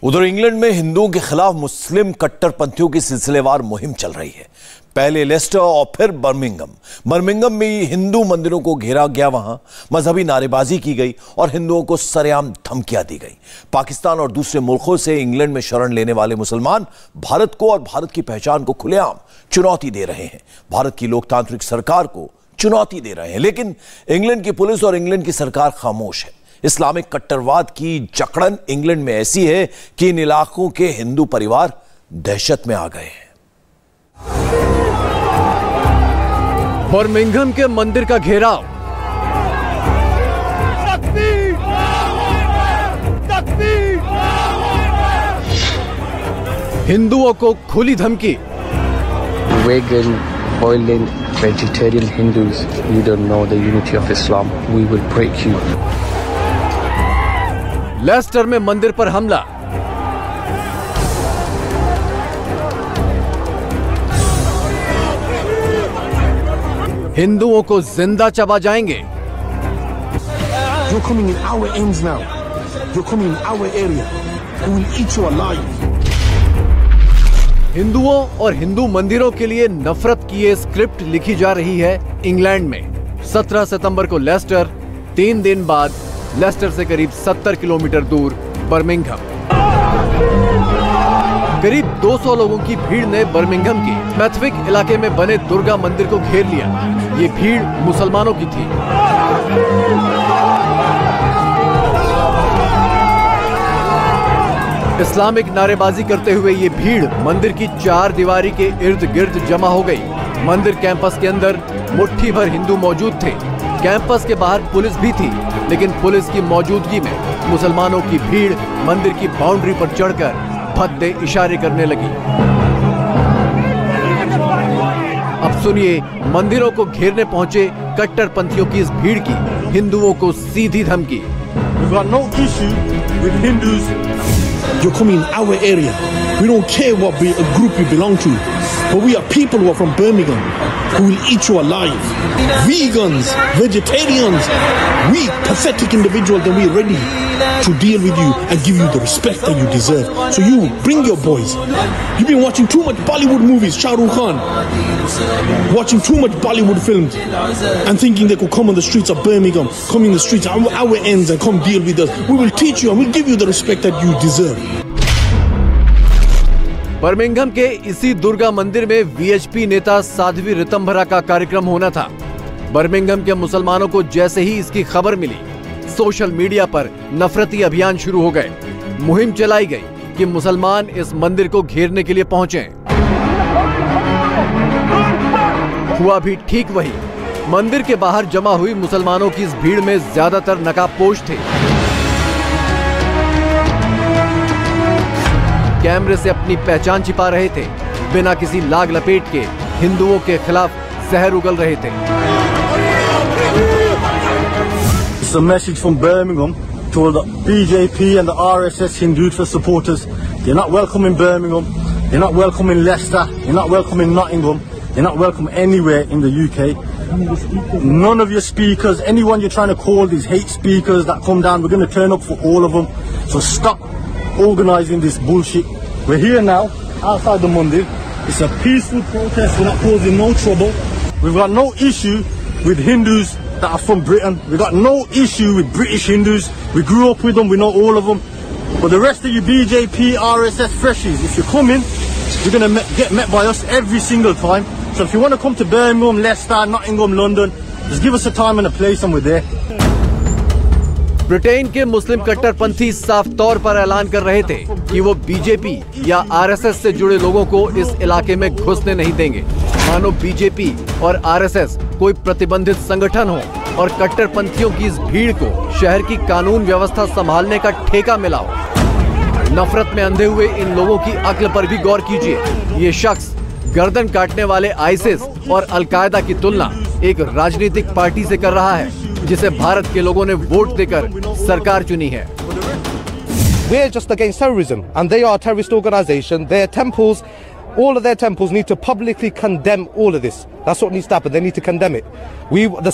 उधर इंग्लैंड में हिंदुओं के खिलाफ मुस्लिम कट्टरपंथियों की सिलसिलेवार मुहिम चल रही है। पहले लेस्टर और फिर बर्मिंघम में हिंदू मंदिरों को घेरा गया, वहां मजहबी नारेबाजी की गई और हिंदुओं को सरेआम धमकियां दी गई। पाकिस्तान और दूसरे मुल्कों से इंग्लैंड में शरण लेने वाले मुसलमान भारत को और भारत की पहचान को खुलेआम चुनौती दे रहे हैं, भारत की लोकतांत्रिक सरकार को चुनौती दे रहे हैं। लेकिन इंग्लैंड की पुलिस और इंग्लैंड की सरकार खामोश है। इस्लामिक कट्टरवाद की जकड़न इंग्लैंड में ऐसी है कि इन इलाकों के हिंदू परिवार दहशत में आ गए हैं। बर्मिंघम के मंदिर का घेराव, हिंदुओं को खुली धमकी। Vegan, boiling, vegetarian Hindus, you don't know the unity of Islam. We will break you. Leicester में मंदिर पर हमला, हिंदुओं को जिंदा चबा जाएंगे। You're coming in our ends now. You're coming in our area. We will eat you alive. हिंदुओं और हिंदू मंदिरों के लिए नफरत की ये स्क्रिप्ट लिखी जा रही है इंग्लैंड में। 17 सितंबर को लेस्टर, 3 दिन बाद लेस्टर से करीब 70 किलोमीटर दूर बर्मिंघम। करीब 200 लोगों की भीड़ ने बर्मिंघम के मैथविक इलाके में बने दुर्गा मंदिर को घेर लिया। ये भीड़ मुसलमानों की थी। इस्लामिक नारेबाजी करते हुए ये भीड़ मंदिर की 4 दीवारी के इर्द गिर्द जमा हो गई। मंदिर कैंपस के अंदर मुट्ठी भर हिंदू मौजूद थे। कैंपस के बाहर पुलिस भी थी, लेकिन पुलिस की मौजूदगी में मुसलमानों की भीड़ मंदिर की बाउंड्री पर चढ़कर भद्दे इशारे करने लगी। अब सुनिए मंदिरों को घेरने पहुंचे कट्टरपंथियों की इस भीड़ की हिंदुओं को सीधी धमकी। You're coming in our area. We don't care what group you belong to, but we are people who are from Birmingham who will eat you alive. Vegans, vegetarians, we pathetic individuals, and we're ready to deal with you and give you the respect that you deserve. So you bring your boys. You've been watching too much Bollywood movies, Shah Rukh Khan, watching too much Bollywood films and thinking they could come on the streets of Birmingham, come in the streets, our ends, and come deal with us. We will teach you and we'll give you the respect that you deserve. Birmingham के इसी दुर्गा मंदिर में VHP नेता साध्वी ऋतंभरा का कार्यक्रम होना था। Birmingham के मुसलमानों को जैसे ही इसकी खबर मिली, सोशल मीडिया पर नफरती अभियान शुरू हो गए। मुहिम चलाई गई कि मुसलमान इस मंदिर को घेरने के लिए पहुंचे। हुआ भी ठीक वही। मंदिर के बाहर जमा हुई मुसलमानों की इस भीड़ में ज्यादातर नकाबपोश थे। कैमरे से अपनी पहचान छिपा रहे थे, बिना किसी लाग लपेट के हिंदुओं के खिलाफ जहर उगल रहे थे। It's a message from Birmingham to all the BJP and the RSS Hindutva supporters. You're not welcome in Birmingham. You're not welcome in Leicester. You're not welcome in Nottingham. You're not welcome anywhere in the UK. None of your speakers, anyone you're trying to call these hate speakers that come down, we're going to turn up for all of them. So stop organising this bullshit. We're here now, outside the Mandir. It's a peaceful protest. We're not causing no trouble. We've got no issue with Hindus that are from Britain. We've got no issue with British Hindus. We grew up with them. We know all of them. But the rest of you BJP, RSS freshies, if you're coming, you're going to get met by us every single time. So if you want to come to Birmingham, Leicester, Nottingham, London, just give us a time and a place and we're there. Britain के मुस्लिम कट्टरपंथी साफ तौर पर ऐलान कर रहे थे कि वो बीजेपी या आरएसएस से जुड़े लोगों को इस इलाके में घुसने नहीं देंगे। मानो बीजेपी और आरएसएस कोई प्रतिबंधित संगठन हो और कट्टरपंथियों की इस भीड़ को शहर की कानून व्यवस्था संभालने का ठेका मिला हो। नफरत में अंधे हुए इन लोगों की अक्ल पर भी गौर कीजिए। ये शख्स गर्दन काटने वाले आईसिस और अलकायदा की तुलना एक राजनीतिक पार्टी से कर रहा है, जिसे भारत के लोगों ने वोट देकर सरकार चुनी है। We're just against terrorism and they are a terrorist organization. Their temples all of their temples need to publicly condemn all of this. That's what needs to happen. They need to condemn it. The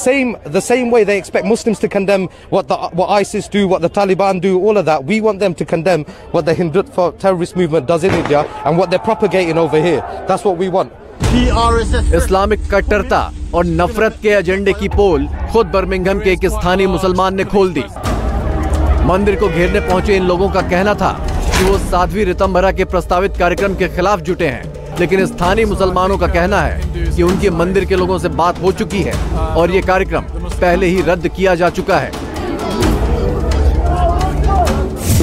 same way they expect Muslims to condemn what ISIS do, what the Taliban do, all of that. We want them to condemn what the Hindutva terrorist movement does in India and what they're propagating over here. That's what we want. Islamic कट्टरता और नफरत के एजेंडे की पोल खुद Birmingham के एक स्थानीय मुसलमान ने खोल दी। मंदिर को घेरने पहुंचे इन लोगों का कहना था कि वो साध्वी ऋतंभरा के प्रस्तावित कार्यक्रम के खिलाफ जुटे हैं, लेकिन स्थानीय मुसलमानों का कहना है कि उनके मंदिर के लोगों से बात हो चुकी है और ये कार्यक्रम पहले ही रद्द किया जा चुका है।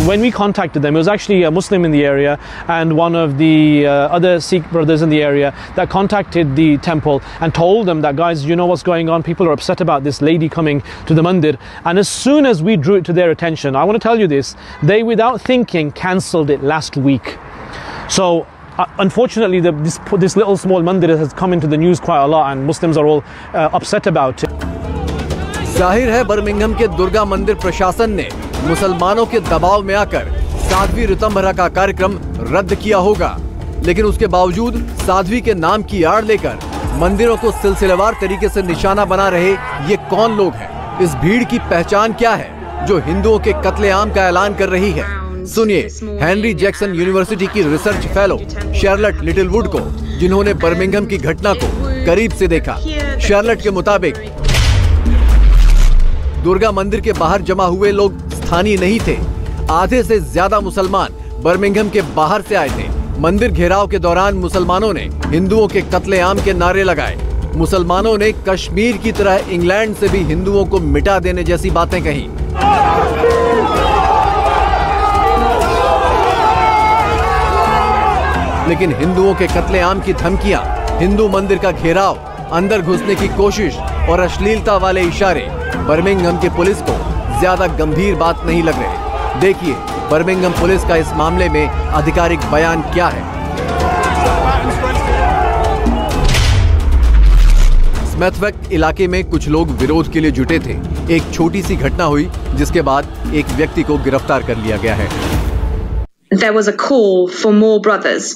When we contacted them, it was actually a Muslim in the area and one of the other Sikh brothers in the area that contacted the temple and told them that, guys, you know what's going on, people are upset about this lady coming to the mandir. And as soon as we drew it to their attention, I want to tell you this, they without thinking cancelled it last week. So unfortunately this little small mandir has come into the news quite a lot and Muslims are all upset about it. जाहिर है Birmingham के दुर्गा मंदिर प्रशासन ने मुसलमानों के दबाव में आकर साध्वी ऋतंभरा का कार्यक्रम रद्द किया होगा, लेकिन उसके बावजूद साध्वी के नाम की आड़ लेकर मंदिरों को सिलसिलेवार तरीके से निशाना बना रहे ये कौन लोग हैं? इस भीड़ की पहचान क्या है जो हिंदुओं के कत्लेआम का ऐलान कर रही है? सुनिए हेनरी जैक्सन यूनिवर्सिटी की रिसर्च फेलो शार्लेट लिटिलवुड को, जिन्होंने बर्मिंघम की घटना को करीब से देखा। शार्लेट के मुताबिक दुर्गा मंदिर के बाहर जमा हुए लोग स्थानीय नहीं थे। आधे से ज्यादा मुसलमान बर्मिंघम के बाहर से आए थे। मंदिर घेराव के दौरान मुसलमानों ने हिंदुओं के कत्लेआम के नारे लगाए। मुसलमानों ने कश्मीर की तरह इंग्लैंड से भी हिंदुओं को मिटा देने जैसी बातें कही। लेकिन हिंदुओं के कत्लेआम की धमकियां, हिंदू मंदिर का घेराव, अंदर घुसने की कोशिश और अश्लीलता वाले इशारे बर्मिंघम की पुलिस को ज्यादा गंभीर बात नहीं लग रहे। देखिए बर्मिंघम पुलिस का इस मामले में आधिकारिक बयान क्या है। स्मैथविक इलाके में कुछ लोग विरोध के लिए जुटे थे। एक छोटी सी घटना हुई जिसके बाद एक व्यक्ति को गिरफ्तार कर लिया गया है। There was a call for more brothers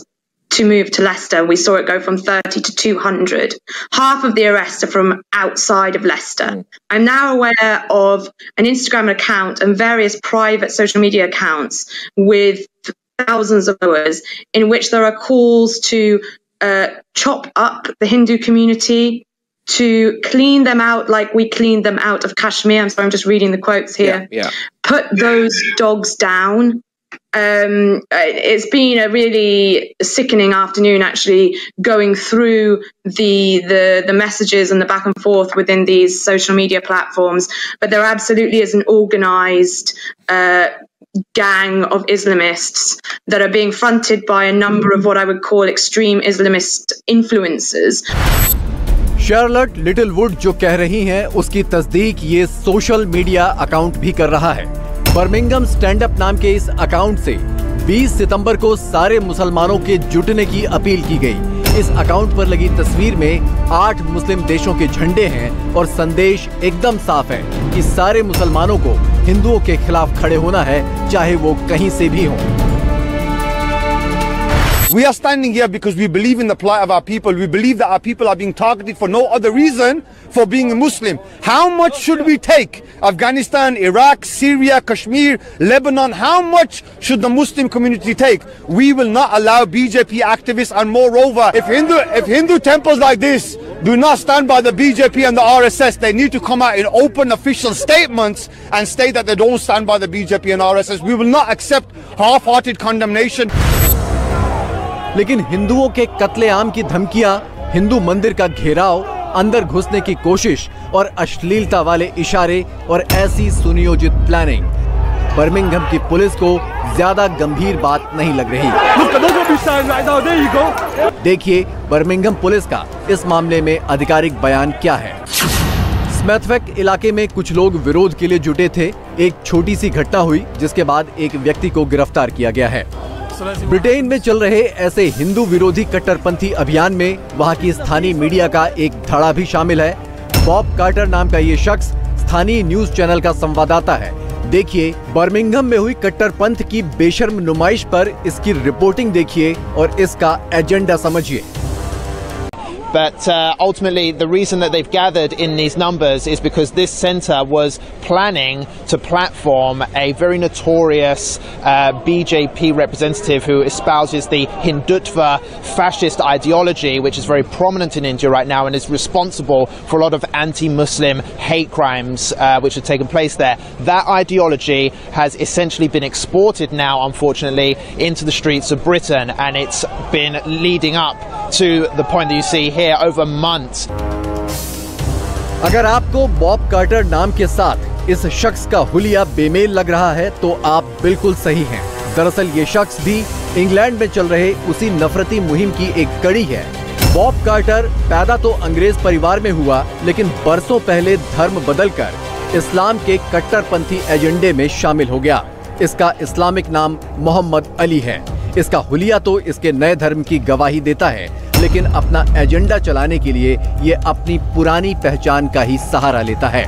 to move to Leicester. We saw it go from 30 to 200. Half of the arrests are from outside of Leicester. I'm now aware of an Instagram account and various private social media accounts with thousands of followers in which there are calls to chop up the Hindu community, to clean them out like we cleaned them out of Kashmir. I'm sorry, I'm just reading the quotes here. Yeah. Put those dogs down. It's been a really sickening afternoon actually going through the messages and the back and forth within these social media platforms, but there absolutely is an organized gang of Islamists that are being fronted by a number of what I would call extreme Islamist influencers. Charlotte Littlewood जो कह रही हैं उसकी तस्दीक ये social media account भी कर रहा है। बर्मिंघम स्टैंड अप नाम के इस अकाउंट से 20 सितंबर को सारे मुसलमानों के जुटने की अपील की गई। इस अकाउंट पर लगी तस्वीर में 8 मुस्लिम देशों के झंडे हैं और संदेश एकदम साफ है कि सारे मुसलमानों को हिंदुओं के खिलाफ खड़े होना है, चाहे वो कहीं से भी हों। We are standing here because we believe in the plight of our people. We believe that our people are being targeted for no other reason for being a Muslim. How much should we take? Afghanistan, Iraq, Syria, Kashmir, Lebanon, how much should the Muslim community take? We will not allow BJP activists, and moreover, if Hindu temples like this do not stand by the BJP and the RSS, they need to come out in open official statements and state that they don't stand by the BJP and RSS. We will not accept half-hearted condemnation. लेकिन हिंदुओं के कत्लेआम की धमकियां, हिंदू मंदिर का घेराव, अंदर घुसने की कोशिश और अश्लीलता वाले इशारे और ऐसी सुनियोजित प्लानिंग बर्मिंघम की पुलिस को ज्यादा गंभीर बात नहीं लग रही। देखिए बर्मिंघम पुलिस का इस मामले में आधिकारिक बयान क्या है। स्मैथविक इलाके में कुछ लोग विरोध के लिए जुटे थे। एक छोटी सी घटना हुई जिसके बाद एक व्यक्ति को गिरफ्तार किया गया है। ब्रिटेन में चल रहे ऐसे हिंदू विरोधी कट्टरपंथी अभियान में वहां की स्थानीय मीडिया का एक धड़ा भी शामिल है। बॉब कार्टर नाम का ये शख्स स्थानीय न्यूज चैनल का संवाददाता है, देखिए, बर्मिंघम में हुई कट्टरपंथ की बेशर्म नुमाइश पर इसकी रिपोर्टिंग देखिए और इसका एजेंडा समझिए। But ultimately, the reason that they've gathered in these numbers is because this centre was planning to platform a very notorious BJP representative who espouses the Hindutva fascist ideology, which is very prominent in India right now and is responsible for a lot of anti-Muslim hate crimes which have taken place there. That ideology has essentially been exported now, unfortunately, into the streets of Britain, and it's been leading up to the point that you see here over months. अगर आपको Bob quarter नाम के साथ इस शख्स का हुलिया बेमेल लग रहा है तो आप बिल्कुल सही हैं। दरअसल ये शख्स भी इंग्लैंड में चल रहे उसी नफरती मुहिम की एक कड़ी है। बॉब कार्टर पैदा तो अंग्रेज परिवार में हुआ, लेकिन बरसों पहले धर्म बदलकर इस्लाम के कट्टरपंथी एजेंडे में शामिल हो गया। इसका इस्लामिक नाम मोहम्मद अली है। इसका हुलिया तो इसके नए धर्म की गवाही देता है, लेकिन अपना एजेंडा चलाने के लिए ये अपनी पुरानी पहचान का ही सहारा लेता है।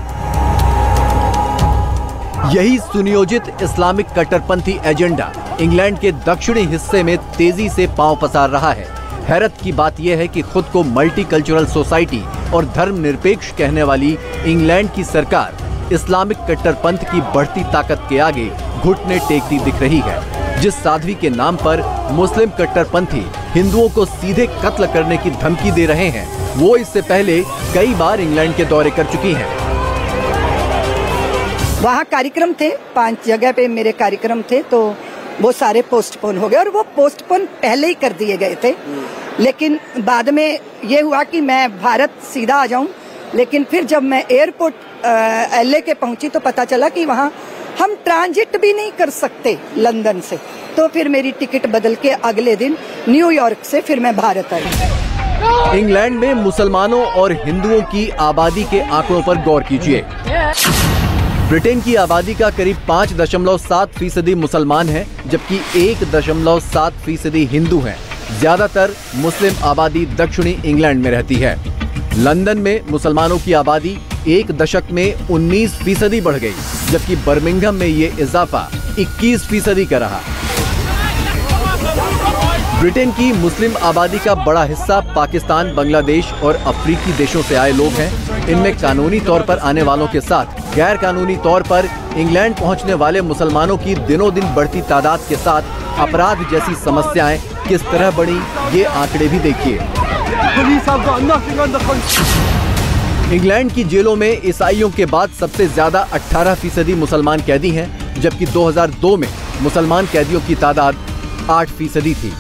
यही सुनियोजित इस्लामिक कट्टरपंथी एजेंडा इंग्लैंड के दक्षिणी हिस्से में तेजी से पांव पसार रहा है। हैरत की बात यह है कि खुद को मल्टीकल्चरल सोसाइटी और धर्मनिरपेक्ष कहने वाली इंग्लैंड की सरकार इस्लामिक कट्टरपंथ की बढ़ती ताकत के आगे घुटने टेकती दिख रही है। जिस साध्वी के नाम पर मुस्लिम कट्टरपंथी हिंदुओं को सीधे कत्ल करने की धमकी दे रहे हैं, वो इससे पहले कई बार इंग्लैंड के दौरे कर चुकी हैं। वहाँ कार्यक्रम थे, 5 जगह पे मेरे कार्यक्रम थे, तो वो सारे पोस्टपोन हो गए और वो पोस्टपोन पहले ही कर दिए गए थे। लेकिन बाद में ये हुआ कि मैं भारत सीधा आ जाऊं, लेकिन फिर जब मैं एयरपोर्ट LA के पहुंची तो पता चला कि वहाँ हम ट्रांजिट भी नहीं कर सकते लंदन से। तो फिर मेरी टिकट बदल के अगले दिन न्यूयॉर्क से फिर मैं भारत आई। इंग्लैंड में मुसलमानों और हिंदुओं की आबादी के आंकड़ों पर गौर कीजिए। ब्रिटेन की आबादी का करीब 5.7% मुसलमान है, जबकि 1.7% हिंदू हैं। ज्यादातर मुस्लिम आबादी दक्षिणी इंग्लैंड में रहती है। लंदन में मुसलमानों की आबादी एक दशक में 19% बढ़ गई, जबकि बर्मिंघम में ये इजाफा 21% का रहा। ब्रिटेन की मुस्लिम आबादी का बड़ा हिस्सा पाकिस्तान, बांग्लादेश और अफ्रीकी देशों से आए लोग हैं। इनमें कानूनी तौर पर आने वालों के साथ गैर कानूनी तौर पर इंग्लैंड पहुंचने वाले मुसलमानों की दिनों दिन बढ़ती तादाद के साथ अपराध जैसी समस्याएं किस तरह बढ़ी, ये आंकड़े भी देखिए। इंग्लैंड की जेलों में ईसाइयों के बाद सबसे ज्यादा 18% मुसलमान कैदी हैं, जबकि 2002 में मुसलमान कैदियों की तादाद 8% थी।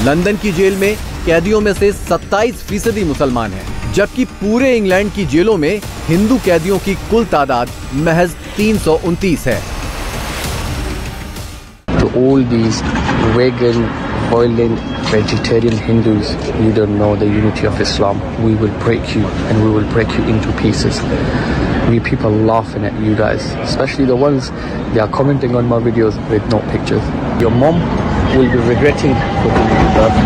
लंदन की जेल में कैदियों में से 27% मुसलमान हैं, जबकि पूरे इंग्लैंड की जेलों में हिंदू कैदियों की कुल तादाद महज 329 है। To all these vegan, violent, vegetarian Hindus, you don't know the unity of Islam. We will break you and we will break you into pieces. We people laughing at you guys, especially the ones they are commenting on my videos with no pictures. Your mom will be regretting putting you birth.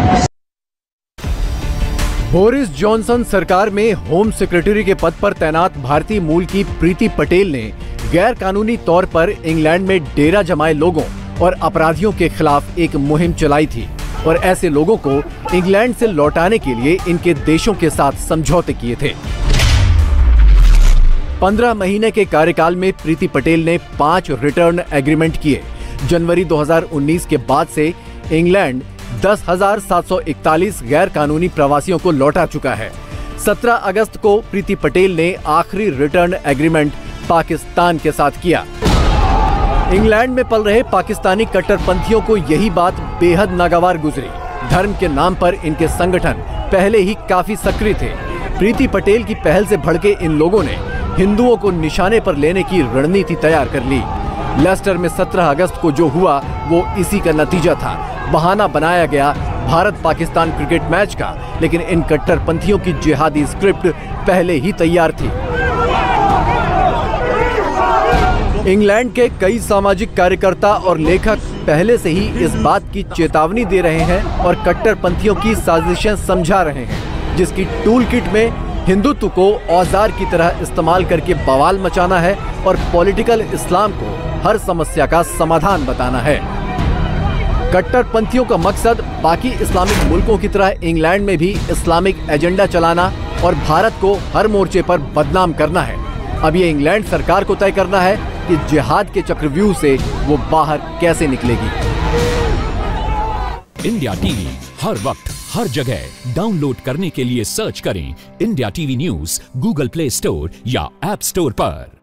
Boris Johnson सरकार में home secretary के पद पर तैनात भारतीय मूल की प्रीति पटेल ने गैर कानूनी तौर पर इंग्लैंड में डेरा जमाए लोगों और अपराधियों के खिलाफ एक मुहिम चलाई थी और ऐसे लोगों को इंग्लैंड से लौटाने के लिए इनके देशों के साथ समझौते किए थे। 15 महीने के कार्यकाल में प्रीति पटेल ने 5 रिटर्न एग्रीमेंट किए। जनवरी 2019 के बाद से इंग्लैंड 10,741 गैर कानूनी प्रवासियों को लौटा चुका है। 17 अगस्त को प्रीति पटेल ने आखिरी रिटर्न एग्रीमेंट पाकिस्तान के साथ किया। इंग्लैंड में पल रहे पाकिस्तानी कट्टरपंथियों को यही बात बेहद नागवार गुजरी। धर्म के नाम पर इनके संगठन पहले ही काफी सक्रिय थे। प्रीति पटेल की पहल से भड़के इन लोगों ने हिंदुओं को निशाने पर लेने की रणनीति तैयार कर ली। लेस्टर में 17 अगस्त को जो हुआ वो इसी का नतीजा था। बहाना बनाया गया भारत पाकिस्तान क्रिकेट मैच का, लेकिन इन कट्टरपंथियों की जिहादी स्क्रिप्ट पहले ही तैयार थी। इंग्लैंड के कई सामाजिक कार्यकर्ता और लेखक पहले से ही इस बात की चेतावनी दे रहे हैं और कट्टरपंथियों की साजिशें समझा रहे हैं, जिसकी टूल किट में हिंदुत्व को औजार की तरह इस्तेमाल करके बवाल मचाना है और पॉलिटिकल इस्लाम को हर समस्या का समाधान बताना है। कट्टरपंथियों का मकसद बाकी इस्लामिक मुल्कों की तरह इंग्लैंड में भी इस्लामिक एजेंडा चलाना और भारत को हर मोर्चे पर बदनाम करना है। अब ये इंग्लैंड सरकार को तय करना है कि जिहाद के चक्रव्यूह से वो बाहर कैसे निकलेगी। इंडिया टीवी हर वक्त हर जगह डाउनलोड करने के लिए सर्च करें India TV news Google play store या ऐप स्टोर पर।